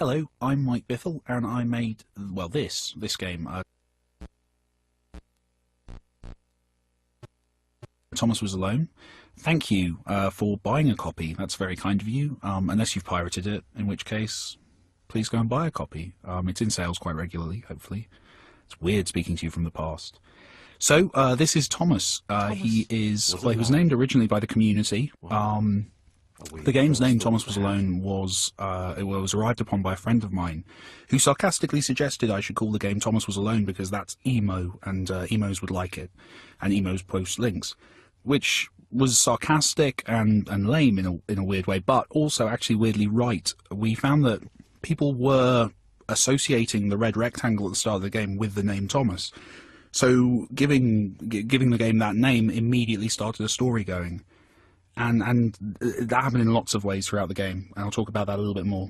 Hello, I'm Mike Biffle, and I made, well, this game. Thomas Was Alone. Thank you for buying a copy. That's very kind of you, unless you've pirated it, in which case, please go and buy a copy. It's in sales quite regularly, hopefully. It's weird speaking to you from the past. So, this is Thomas. He was named originally by the community. The game's name, Thomas Was Alone, was arrived upon by a friend of mine who sarcastically suggested I should call the game Thomas Was Alone because that's emo, and emos would like it, and emos post links, which was sarcastic and lame in a weird way, but also actually weirdly right. We found that people were associating the red rectangle at the start of the game with the name Thomas, so giving the game that name immediately started a story going. And that happened in lots of ways throughout the game, and I'll talk about that a little bit more.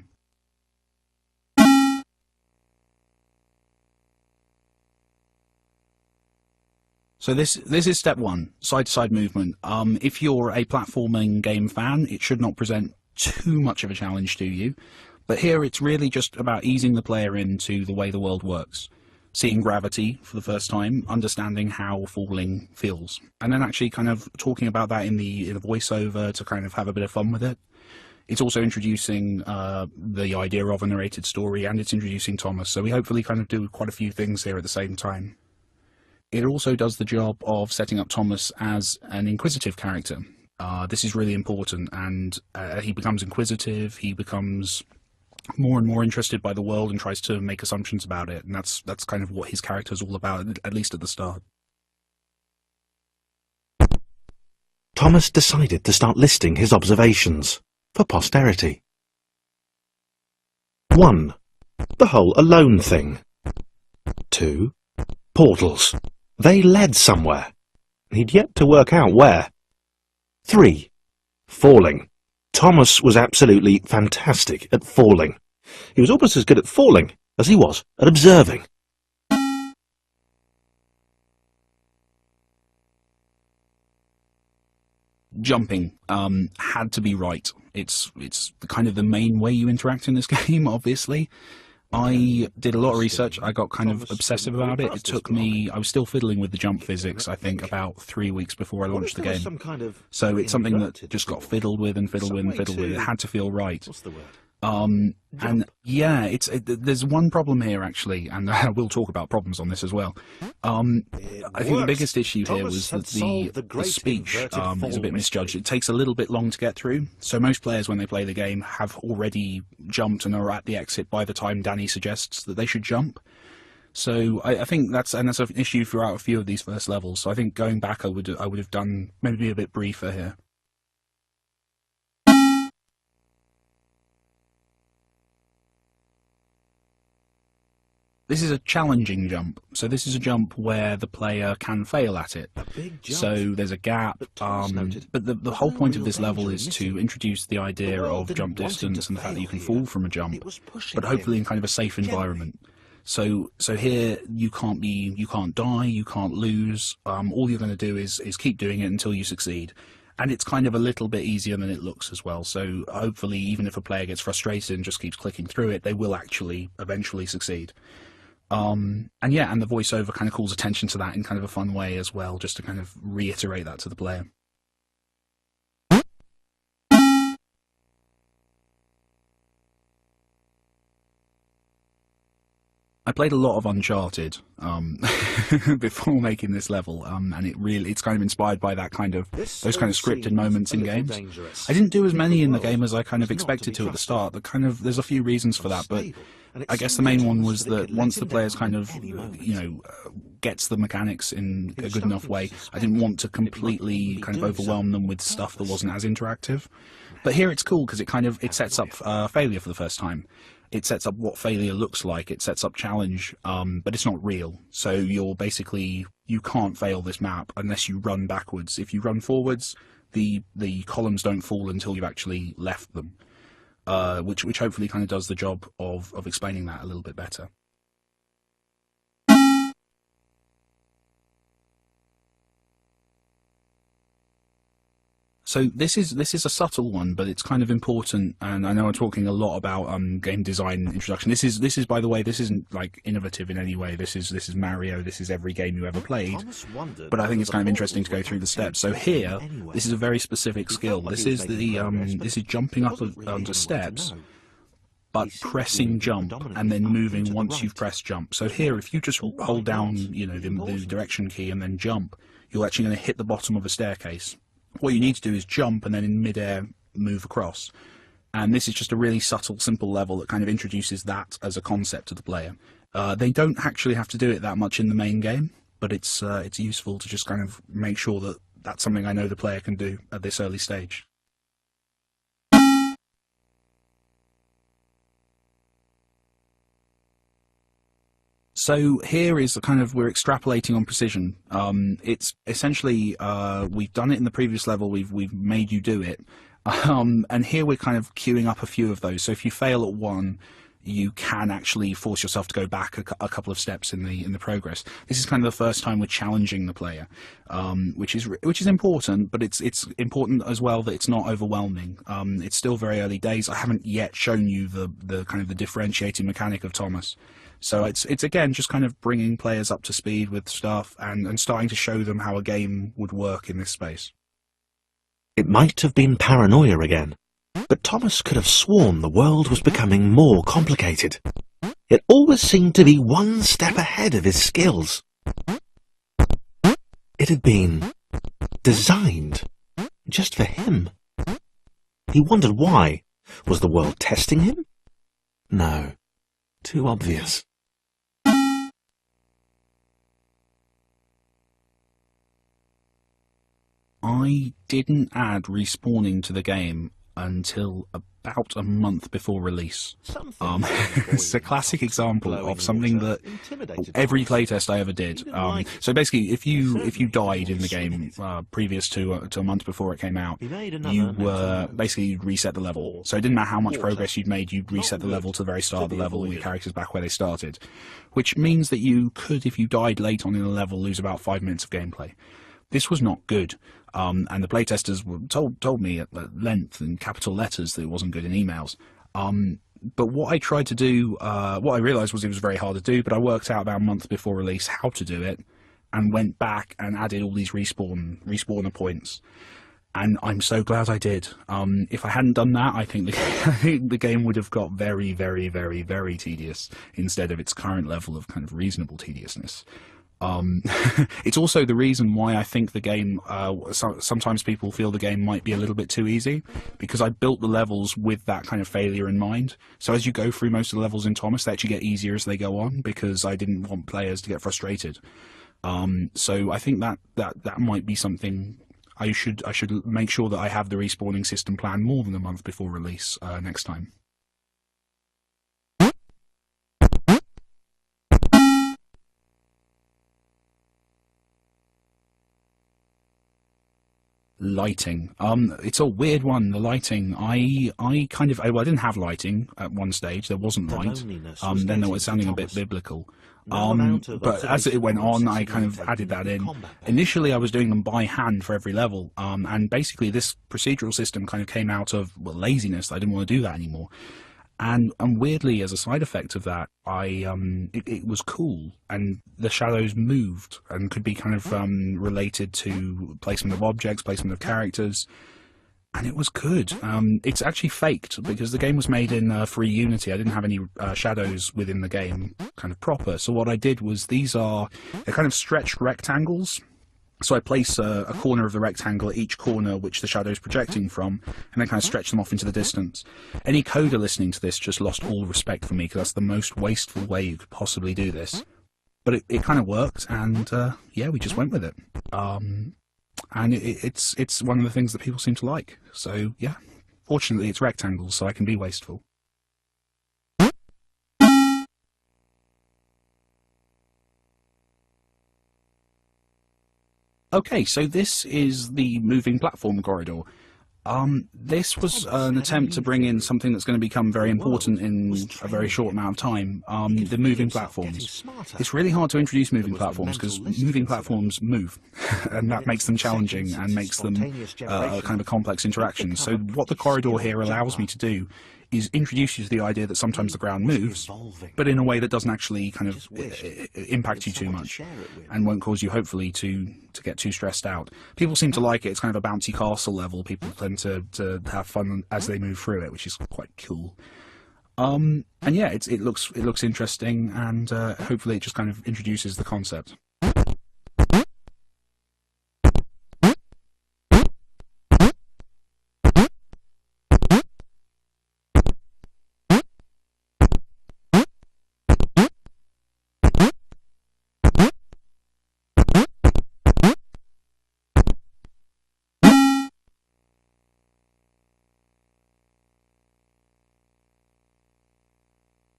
So this is step one, side-to-side movement. If you're a platforming game fan, it should not present too much of a challenge to you, but here it's really just about easing the player into the way the world works. Seeing gravity for the first time, understanding how falling feels, and then actually kind of talking about that in the voiceover to kind of have a bit of fun with it. It's also introducing the idea of a narrated story, and it's introducing Thomas, so we hopefully kind of do quite a few things here at the same time. It also does the job of setting up Thomas as an inquisitive character. This is really important, and he becomes inquisitive, he becomes more and more interested by the world and tries to make assumptions about it, and that's kind of what his character's all about, at least at the start. Thomas decided to start listing his observations for posterity. 1. The whole alone thing. 2. Portals. They led somewhere. He'd yet to work out where. 3. Falling. Thomas was absolutely fantastic at falling. He was almost as good at falling as he was at observing. Jumping had to be right. It's kind of the main way you interact in this game, obviously. I did a lot of research. I got kind of obsessive about it. It took me, I was still fiddling with the jump physics, I think, about 3 weeks before I launched the game. So it's something that just got fiddled with and fiddled with and fiddled with. It had to feel right. And yeah, there's one problem here actually, and we'll talk about problems on this as well. I think the biggest issue here was that the speech is a bit misjudged. It takes a little bit long to get through, so most players when they play the game have already jumped and are at the exit by the time Danny suggests that they should jump. So I think that's an issue throughout a few of these first levels. So I think going back I would have done maybe a bit briefer here. This is a challenging jump, so this is a jump where the player can fail at it. So there's a gap, but the whole point of this level is to introduce the idea of jump distance and the fact that you can fall from a jump, but hopefully in kind of a safe environment. So here you can't die, you can't lose. All you're going to do is keep doing it until you succeed. And it's kind of a little bit easier than it looks as well, so hopefully even if a player gets frustrated and just keeps clicking through it, they will actually eventually succeed. And the voiceover kind of calls attention to that in kind of a fun way as well, just to kind of reiterate that to the player. I played a lot of Uncharted before making this level, and it's kind of inspired by that kind of those kind of scripted moments in games. I didn't do as many in the game as I kind of expected to at the start. There's a few reasons for that, but I guess the main one was that once the player's kind of gets the mechanics in a good enough way, I didn't want to completely kind of overwhelm them with stuff that wasn't as interactive. But here it's cool because it sets up failure for the first time. It sets up what failure looks like, it sets up challenge, but it's not real. So you can't fail this map unless you run backwards. If you run forwards, the columns don't fall until you've actually left them, which hopefully kind of does the job of explaining that a little bit better. So this is a subtle one, but it's kind of important. And I know I'm talking a lot about game design introduction. This is by the way, this isn't like innovative in any way. This is Mario. This is every game you ever played. But I think it's kind of interesting to go through the steps. So here, this is a very specific skill. This is this is jumping up onto steps, but pressing jump and then moving once you've pressed jump. So here, if you just hold down, you know, the direction key and then jump, you're actually going to hit the bottom of a staircase. What you need to do is jump and then in midair move across. And this is just a really subtle, simple level that kind of introduces that as a concept to the player. They don't actually have to do it that much in the main game, but it's useful to just kind of make sure that that's something I know the player can do at this early stage. So here is the kind of, we're extrapolating on precision. It's essentially, we've done it in the previous level, we've made you do it. And here we're kind of queuing up a few of those. So if you fail at one, you can actually force yourself to go back a couple of steps in the progress. This is kind of the first time we're challenging the player, which is important, but it's important as well that it's not overwhelming. It's still very early days. I haven't yet shown you the kind of the differentiating mechanic of Thomas. So it's again just kind of bringing players up to speed with stuff and starting to show them how a game would work in this space. It might have been paranoia again, but Thomas could have sworn the world was becoming more complicated. It always seemed to be one step ahead of his skills. It had been designed just for him. He wondered why. Was the world testing him? No, too obvious. I didn't add respawning to the game until about a month before release. It's a classic example of something that every playtest I ever did. So basically, if you died in the game previous to a month before it came out, you were basically reset the level. So it didn't matter how much progress you'd made, you'd reset the level to the very start of the level, and your characters back where they started. Which means that you could, if you died late on in a level, lose about 5 minutes of gameplay. This was not good, and the playtesters told me at length in capital letters that it wasn't good in emails. But what I tried to do, what I realised was it was very hard to do, but I worked out about a month before release how to do it, and went back and added all these respawner points. And I'm so glad I did. If I hadn't done that, I think the game would have got very, very, very, very tedious instead of its current level of kind of reasonable tediousness. It's also the reason why I think the game, sometimes people feel the game might be a little bit too easy, because I built the levels with that kind of failure in mind. So as you go through most of the levels in Thomas, they actually get easier as they go on, because I didn't want players to get frustrated. So I think that might be something I should make sure that I have the respawning system planned more than a month before release next time. Lighting. It's a weird one, the lighting. I kind of, well, I didn't have lighting at one stage. There wasn't light. Then it was sounding a bit biblical. But as it went on, I kind of added that in. Initially, I was doing them by hand for every level. And basically, this procedural system kind of came out of, well, laziness. I didn't want to do that anymore. And weirdly, as a side effect of that, it was cool, and the shadows moved and could be kind of related to placement of objects, placement of characters, and it was good. It's actually faked, because the game was made in free Unity. I didn't have any shadows within the game kind of proper, so what I did was they're kind of stretched rectangles. So I place a corner of the rectangle at each corner which the shadow is projecting from, and then kind of stretch them off into the distance. Any coder listening to this just lost all respect for me, because that's the most wasteful way you could possibly do this. But it kind of worked, and yeah, we just went with it. And it's one of the things that people seem to like. So yeah, fortunately it's rectangles, so I can be wasteful. Okay, so this is the moving platform corridor. This was an attempt to bring in something that's going to become very important in a very short amount of time, the moving platforms. It's really hard to introduce moving platforms because moving platforms move, and that makes them challenging and makes them a kind of a complex interaction. So what the corridor here allows me to do is introduce you to the idea that sometimes the ground moves, but in a way that doesn't actually kind of impact you too much and won't cause you, hopefully, to get too stressed out. People seem to like it. It's kind of a bouncy castle level. People tend to have fun as they move through it, which is quite cool. And yeah, it looks interesting, and hopefully it just kind of introduces the concept.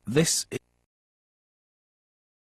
This